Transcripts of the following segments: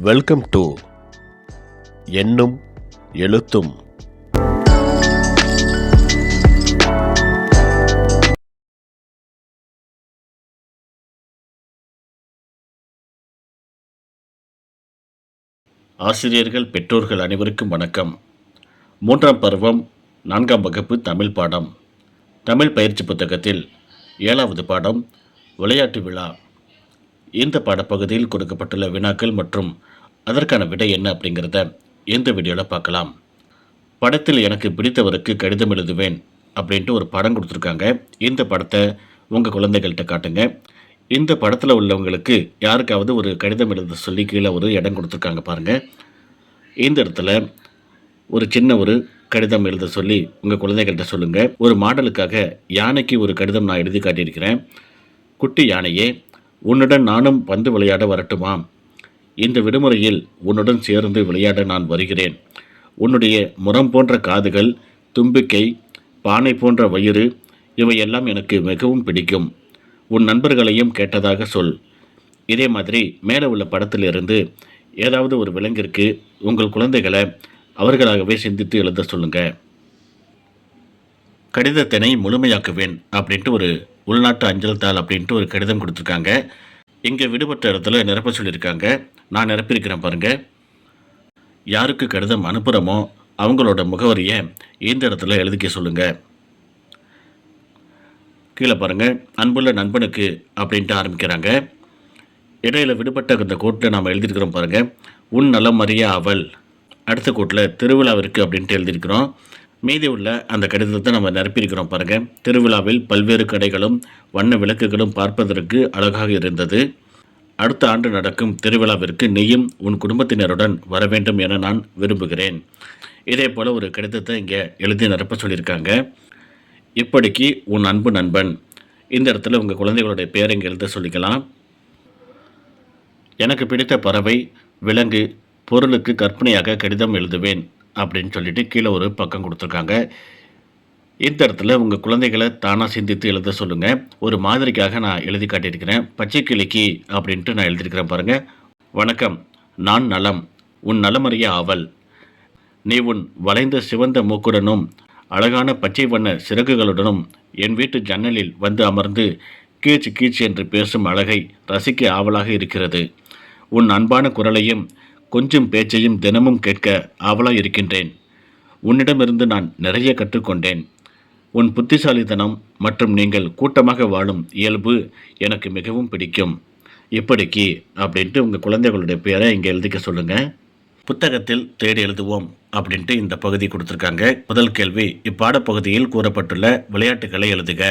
Welcome to எண்ணும் எழுத்தும். ஆசிரியர்கள், பெற்றோர்கள் அனைவருக்கும் வணக்கம். 3ஆம் பருவம் 4ஆம் வகுப்பு தமிழ் பாடம். தமிழ் பயிற்சி புத்தகத்தில் 7வது பாடம் விளையாட்டு விழா. இந்த பாடப்பகுதியில் கொடுக்கப்பட்டுள்ள வினாக்கள் மற்றும் அதற்கான விடை என்ன அப்படிங்கிறத இந்த வீடியோவில் பார்க்கலாம். படத்தில் எனக்கு பிடித்தவருக்கு கடிதம் எழுதுவேன் அப்படின்ட்டு ஒரு படம் கொடுத்துருக்காங்க. இந்த படத்தை உங்கள் குழந்தைகள்கிட்ட காட்டுங்க. இந்த படத்தில் உள்ளவங்களுக்கு யாருக்காவது ஒரு கடிதம் எழுத சொல்லி கீழே ஒரு இடம் கொடுத்துருக்காங்க பாருங்கள். இந்த இடத்துல ஒரு சின்ன ஒரு கடிதம் எழுத சொல்லி உங்கள் குழந்தைகள்கிட்ட சொல்லுங்கள். ஒரு மாடலுக்காக யானைக்கு ஒரு கடிதம் நான் எழுதி காட்டியிருக்கிறேன். குட்டி யானையே, உன்னுடன் நானும் பந்து விளையாட வரட்டுமா? இந்த விடுமுறையில் உன்னுடன் சேர்ந்து விளையாட நான் வருகிறேன். உன்னுடைய முரம் போன்ற காதுகள், தும்பிக்கை, பானை போன்ற வயிறு இவையெல்லாம் எனக்கு மிகவும் பிடிக்கும். உன் நண்பர்களையும் கேட்டதாக சொல். இதே மாதிரி மேலே உள்ள படத்திலிருந்து ஏதாவது ஒரு விலங்கிற்கு உங்கள் குழந்தைகளை அவர்களாகவே சிந்தித்து எழுத சொல்லுங்கள். கடிதத்தினை முழுமையாக்குவேன் அப்படின்ட்டு ஒரு உள்நாட்டு அஞ்சல் தாள் அப்படின்ட்டு ஒரு கடிதம் கொடுத்துருக்காங்க. இங்கே விடுபட்ட இடத்துல நிரப்ப சொல்லியிருக்காங்க. நான் நிரப்பியிருக்கிறேன் பாருங்கள். யாருக்கு கடிதம் அனுப்புகிறோமோ அவங்களோட முகவரியை இந்த இடத்துல எழுதிக்க சொல்லுங்கள். கீழே பாருங்கள், அன்புள்ள நண்பனுக்கு அப்படின்ட்டு ஆரம்பிக்கிறாங்க. இடையில் விடுபட்ட இந்த கோட்டில் நாம் எழுதியிருக்கிறோம் பாருங்கள். உன் நலம் அறிய அவள். அடுத்த கோட்டில் திருவிழாவிற்கு அப்படின்ட்டு எழுதியிருக்கிறோம். மீதி உள்ள அந்த கடிதத்தை நம்ம நிரப்பியிருக்கிறோம் பாருங்கள். திருவிழாவில் பல்வேறு கடைகளும் வண்ண விளக்குகளும் பார்ப்பதற்கு அழகாக இருந்தது. அடுத்த ஆண்டு நடக்கும் திருவிழாவிற்கு நீயும் உன் குடும்பத்தினருடன் வர வேண்டும் என நான் விரும்புகிறேன். இதே போல் ஒரு கடிதத்தை இங்கே எழுதி நிரப்ப சொல்லியிருக்காங்க. இப்படிக்கு உன் அன்பு நண்பன். இந்த இடத்துல உங்கள் குழந்தைகளுடைய பேரை இங்கே எழுத சொல்லிக்கலாம். எனக்கு பிடித்த பறவை, விலங்கு, பொருளுக்கு கற்பனையாக கடிதம் எழுதுவேன் அப்படின்னு சொல்லிட்டு கீழே ஒரு பக்கம் கொடுத்துருக்காங்க. இந்த இடத்துல உங்கள் குழந்தைகளை தானாக சிந்தித்து எழுத சொல்லுங்கள். ஒரு மாதிரிக்காக நான் எழுதி காட்டியிருக்கிறேன். பச்சை கிளிக்கு அப்படின்ட்டு நான் எழுதியிருக்கிறேன் பாருங்கள். வணக்கம், நான் நலம், உன் நலமறிய ஆவல். நீ உன் வளைந்த சிவந்த மூக்குடனும் அழகான பச்சை வண்ண சிறகுகளுடனும் என் வீட்டு ஜன்னலில் வந்து அமர்ந்து கீச்சு கீச்சு என்று பேசும் அழகை ரசிக்க ஆவலாக இருக்கிறது. உன் அன்பான குரலையும் கொஞ்சம் பேச்சையும் தினமும் கேட்க ஆவலாக இருக்கின்றேன். உன்னிடமிருந்து நான் நிறைய கற்றுக்கொண்டேன். உன் புத்திசாலித்தனம் மற்றும் நீங்கள் கூட்டமாக வாழும் இயல்பு எனக்கு மிகவும் பிடிக்கும். இப்படிக்கு அப்படின்ட்டு உங்கள் குழந்தைகளுடைய பேரை இங்கே எழுதிக்க சொல்லுங்கள். புத்தகத்தில் தேடி எழுதுவோம் அப்படின்ட்டு இந்த பகுதி கொடுத்துருக்காங்க. முதல் கேள்வி, இப்பாடப்பகுதியில் கூறப்பட்டுள்ள விளையாட்டுகளை எழுதுக.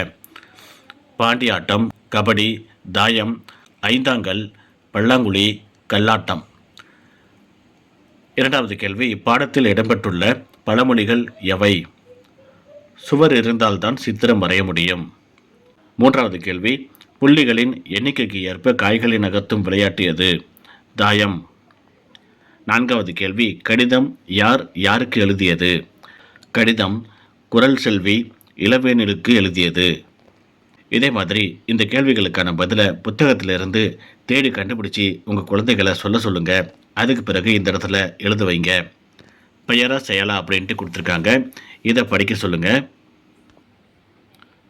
பாண்டியாட்டம், கபடி, தாயம், ஐந்தாங்கல், பல்லாங்குழி, கல்லாட்டம். இரண்டாவது கேள்வி, இப்பாடத்தில் இடம்பெற்றுள்ள பழமொழிகள் எவை? சுவர் இருந்தால்தான் சித்திரம் வரைய முடியும். மூன்றாவது கேள்வி, புள்ளிகளின் எண்ணிக்கைக்கு ஏற்ப காய்களை நகர்த்தும் விளையாட்டு எது? தாயம். நான்காவது கேள்வி, கடிதம் யார் யாருக்கு எழுதியது? கடிதம் குரல் செல்வி இளவேனிலுக்கு எழுதியது. இதே மாதிரி இந்த கேள்விகளுக்கான பதிலை புத்தகத்திலிருந்து தேடி கண்டுபிடிச்சி உங்கள் குழந்தைகளை சொல்ல சொல்லுங்கள். அதுக்கு பிறகு இந்த இடத்துல எழுத வைங்க. பெயரா செயலா அப்படின்ட்டு கொடுத்துருக்காங்க. இதை படிக்க சொல்லுங்கள்.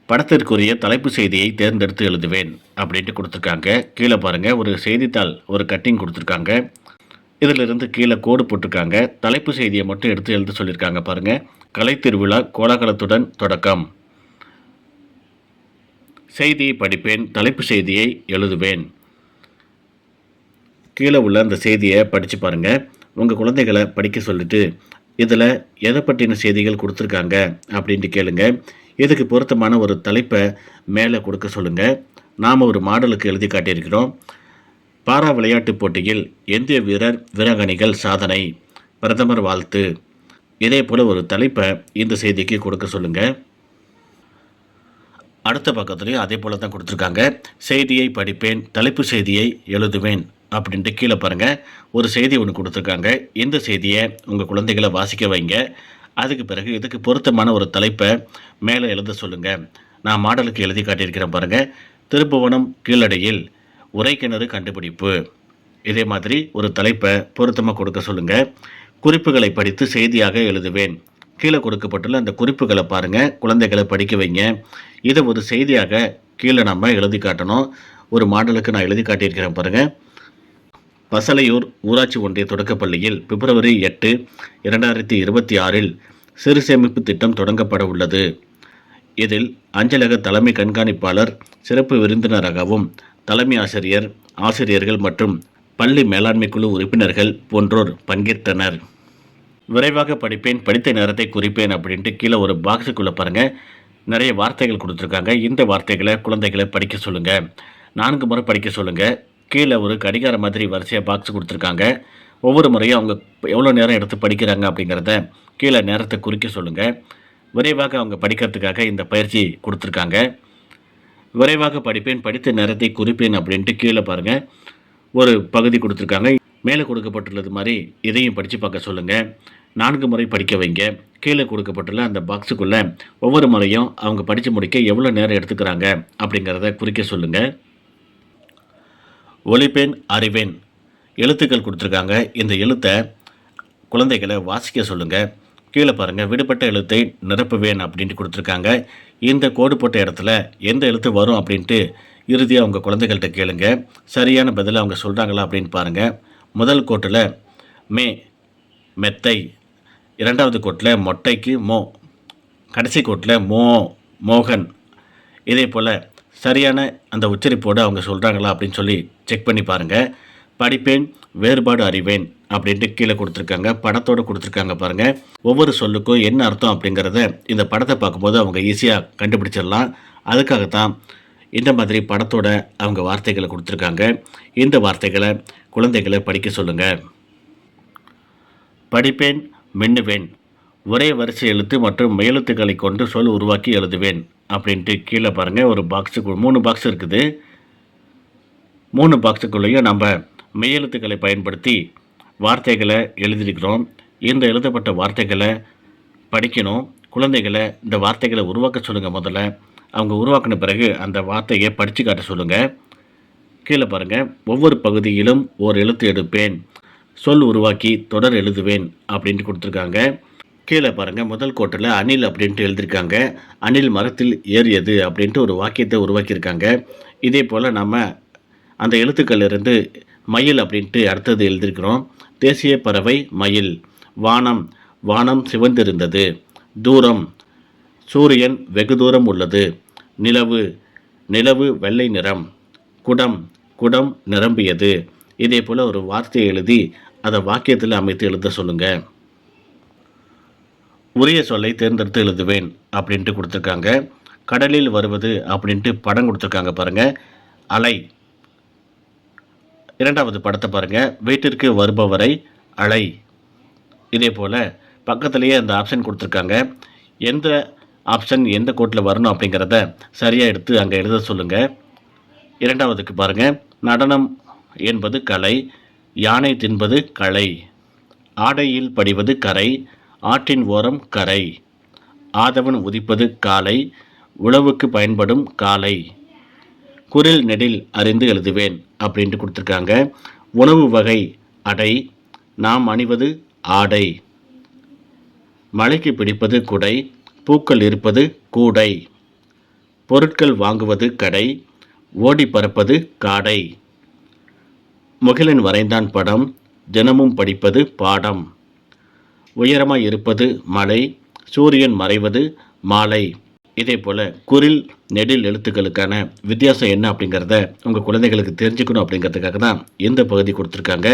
படத்திற்குரிய தலைப்பு செய்தியை தேர்ந்தெடுத்து எழுதுவேன் அப்படின்ட்டு கொடுத்துருக்காங்க. கீழே பாருங்கள், ஒரு செய்தித்தாள் ஒரு கட்டிங் கொடுத்துருக்காங்க. இதிலிருந்து கீழே கோடு போட்டிருக்காங்க. தலைப்பு செய்தியை மட்டும் எடுத்து எழுத சொல்லியிருக்காங்க பாருங்கள். கலை திருவிழா கோலாகலத்துடன் தொடக்கம். செய்தியை படிப்பேன், தலைப்பு செய்தியை எழுதுவேன். கீழே உள்ள அந்த செய்தியை படித்து பாருங்கள். உங்கள் குழந்தைகளை படிக்க சொல்லிவிட்டு இதில் எதை பற்றின செய்திகள் கொடுத்துருக்காங்க அப்படின்ட்டு கேளுங்க. இதுக்கு பொருத்தமான ஒரு தலைப்பை மேலே கொடுக்க சொல்லுங்கள். நாம் ஒரு மாடலுக்கு எழுதி காட்டியிருக்கிறோம். பாரா விளையாட்டுப் போட்டியில் இந்திய வீரர் வீராங்கனைகள் சாதனை, பிரதமர் வாழ்த்து. இதே போல் ஒரு தலைப்பை இந்த செய்திக்கு கொடுக்க சொல்லுங்கள். அடுத்த பக்கத்துலேயும் அதே போல் தான் கொடுத்துருக்காங்க. செய்தியை படிப்பேன், தலைப்பு செய்தியை எழுதுவேன் அப்படின்ட்டு கீழே பாருங்கள், ஒரு செய்தி ஒன்று கொடுத்துருக்காங்க. இந்த செய்தியை உங்கள் குழந்தைகளை வாசிக்க வைங்க. அதுக்கு பிறகு இதுக்கு பொருத்தமான ஒரு தலைப்பை மேலே எழுத சொல்லுங்கள். நான் மாடலுக்கு எழுதி காட்டியிருக்கிறேன் பாருங்கள். திருப்புவனம் கீழடியில் உரைக்கிணறு கண்டுபிடிப்பு. இதே மாதிரி ஒரு தலைப்பை பொருத்தமாக கொடுக்க சொல்லுங்கள். குறிப்புகளை படித்து செய்தியாக எழுதுவேன். கீழே கொடுக்கப்பட்டுள்ள அந்த குறிப்புகளை பாருங்கள், குழந்தைகளை படிக்க வைங்க. இதை ஒரு செய்தியாக கீழே நம்ம எழுதி காட்டணும். ஒரு மாடலுக்கு நான் எழுதி காட்டியிருக்கிறேன் பாருங்கள். பசலையூர் ஊராட்சி ஒன்றிய தொடக்கப்பள்ளியில் பிப்ரவரி 8, 2026 சிறு சேமிப்பு திட்டம் தொடங்கப்பட உள்ளது. இதில் அஞ்சலக தலைமை கண்காணிப்பாளர் சிறப்பு விருந்தினராகவும் தலைமை ஆசிரியர், ஆசிரியர்கள் மற்றும் பள்ளி மேலாண்மை குழு உறுப்பினர்கள் போன்றோர் பங்கேற்றனர். விரைவாக படிப்பேன், படித்த நேரத்தை குறிப்பேன் அப்படின்ட்டு கீழே ஒரு பாக்ஸுக்குள்ளே பாருங்கள், நிறைய வார்த்தைகள் கொடுத்துருக்காங்க. இந்த வார்த்தைகளை குழந்தைகளை படிக்க சொல்லுங்கள். 4 முறை படிக்க சொல்லுங்கள். கீழே ஒரு கடிகார மாதிரி வரிசையாக பாக்ஸ் கொடுத்துருக்காங்க. ஒவ்வொரு முறையும் அவங்க எவ்வளோ நேரம் எடுத்து படிக்கிறாங்க அப்படிங்கிறத கீழே நேரத்தை குறிக்க சொல்லுங்கள். விரைவாக அவங்க படிக்கிறதுக்காக இந்த பயிற்சி கொடுத்துருக்காங்க. விரைவாக படிப்பேன், படித்த நேரத்தை குறிப்பேன் அப்படின்ட்டு கீழே பாருங்கள் ஒரு பகுதி கொடுத்துருக்காங்க. மேலே கொடுக்கப்பட்டுள்ளது மாதிரி இதையும் படித்து பார்க்க சொல்லுங்கள். 4 முறை படிக்க வைங்க. கீழே கொடுக்கப்பட்டுள்ள அந்த பாக்ஸுக்குள்ளே ஒவ்வொரு முறையும் அவங்க படித்து முடிக்க எவ்வளோ நேரம் எடுத்துக்கிறாங்க அப்படிங்கிறத குறிக்க சொல்லுங்கள். ஒலிப்பேன், அறிவேன் எழுத்துக்கள் கொடுத்துருக்காங்க. இந்த எழுத்தை குழந்தைகளை வாசிக்க சொல்லுங்கள். கீழே பாருங்கள், விடுபட்ட எழுத்தை நிரப்புவேன் அப்படின்ட்டு கொடுத்துருக்காங்க. இந்த கோடு போட்ட இடத்துல எந்த எழுத்து வரும் அப்படின்ட்டு இறுதியாக அவங்க குழந்தைகள்கிட்ட கேளுங்க. சரியான பதிலை அவங்க சொல்கிறாங்களா அப்படின்னு பாருங்கள். முதல் கோட்டில் மே, மெத்தை. 2வது கோட்டில் மொட்டைக்கு மோ. கடைசி கோட்டில் மோ, மோகன். இதே போல் சரியான அந்த உச்சரிப்போடு அவங்க சொல்கிறாங்களா அப்படின்னு சொல்லி செக் பண்ணி பாருங்கள். படிப்பேன், வேறுபாடு அறிவேன் அப்படின்ட்டு கீழே கொடுத்துருக்காங்க. படத்தோடு கொடுத்துருக்காங்க பாருங்கள். ஒவ்வொரு சொல்லுக்கும் என்ன அர்த்தம் அப்படிங்கிறத இந்த படத்தை பார்க்கும்போது அவங்க ஈஸியாக கண்டுபிடிச்சிடலாம். அதுக்காகத்தான் இந்த மாதிரி படத்தோட அவங்க வார்த்தைகளை கொடுத்துருக்காங்க. இந்த வார்த்தைகளை குழந்தைகளை படிக்க சொல்லுங்கள். படிப்பேன், மின்னுவேன், ஒரே வரிசை எழுத்து மற்றும் மெய்யெழுத்துக்களை கொண்டு சொல் உருவாக்கி எழுதுவேன் அப்படின்ட்டு கீழே பாருங்கள். ஒரு பாக்ஸுக்கு 3 பாக்ஸ் இருக்குது. 3 பாக்ஸுக்குள்ளேயும் நம்ம மெய்யெழுத்துக்களை பயன்படுத்தி வார்த்தைகளை எழுதியிருக்கிறோம். இந்த எழுதப்பட்ட வார்த்தைகளை படிக்கணும். குழந்தைகளை இந்த வார்த்தைகளை உருவாக்க சொல்லுங்கள். முதல்ல அவங்க உருவாக்கின பிறகு அந்த வார்த்தையை படித்து காட்ட சொல்லுங்கள். கீழே பாருங்கள், ஒவ்வொரு பகுதியிலும் ஒரு எழுத்து எடுப்பேன், சொல் உருவாக்கி தொடர் எழுதுவேன் அப்படின்ட்டு கொடுத்துருக்காங்க. கீழே பாருங்கள், முதல் கோட்டில் அணில் அப்படின்ட்டு எழுதியிருக்காங்க. அணில் மரத்தில் ஏறியது அப்படின்ட்டு ஒரு வாக்கியத்தை உருவாக்கியிருக்காங்க. இதே போல் நம்ம அந்த எழுத்துக்களிலிருந்து மயில் அப்படின்ட்டு அடுத்தது எழுதியிருக்கிறோம். தேசிய பறவை மயில். வானம், வானம் சிவந்திருந்தது. தூரம், சூரியன் வெகு தூரம் உள்ளது. நிலவு, நிலவு வெள்ளை நிறம். குடம், குடம் நிரம்பியது. இதே போல் ஒரு வார்த்தையை எழுதி அதை வாக்கியத்தில் அமைத்து எழுத சொல்லுங்கள். உரிய சொல்லை தேர்ந்தெடுத்து எழுதுவேன் அப்படின்ட்டு கொடுத்துருக்காங்க. கடலில் வருவது அப்படின்ட்டு படம் கொடுத்துருக்காங்க பாருங்கள். அலை. 2வது படத்தை பாருங்கள், வீட்டிற்கு வருபவரை அலை. இதே போல் பக்கத்துலேயே அந்த ஆப்ஷன் கொடுத்துருக்காங்க. எந்த ஆப்ஷன் எந்த கோட்டில் வரணும் அப்படிங்கிறத சரியாக எடுத்து அங்கே எழுத சொல்லுங்கள். 2வதுக்கு பாருங்கள், நடனம் என்பது கலை, யானை தின்பது களை, ஆடையில் படிவது கரை, ஆற்றின் ஓரம் கரை, ஆதவன் உதிப்பது காலை, உழவுக்கு பயன்படும் காலை, குரில் நெடில் அறிந்து எழுதுவேன் அப்படின்ட்டு கொடுத்துருக்காங்க. உணவு வகை அடை, நாம் அணிவது ஆடை, மழைக்கு பிடிப்பது குடை, பூக்கள் இருப்பது கூடை, பொருட்கள் வாங்குவது கடை, ஓடி பறப்பது காடை, முகிலன் வரைந்தான் படம், தினமும் படிப்பது பாடம், உயரமாய் இருப்பது மலை, சூரியன் மறைவது மாலை. இதே போல் குரில் நெடில் எழுத்துக்களுக்கான வித்தியாசம் என்ன அப்படிங்கிறத உங்கள் குழந்தைகளுக்கு தெரிஞ்சுக்கணும் அப்படிங்கிறதுக்காக தான் இந்த பகுதி கொடுத்துருக்காங்க.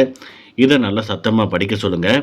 இதை நல்லா சத்தமாக படிக்க சொல்லுங்கள்.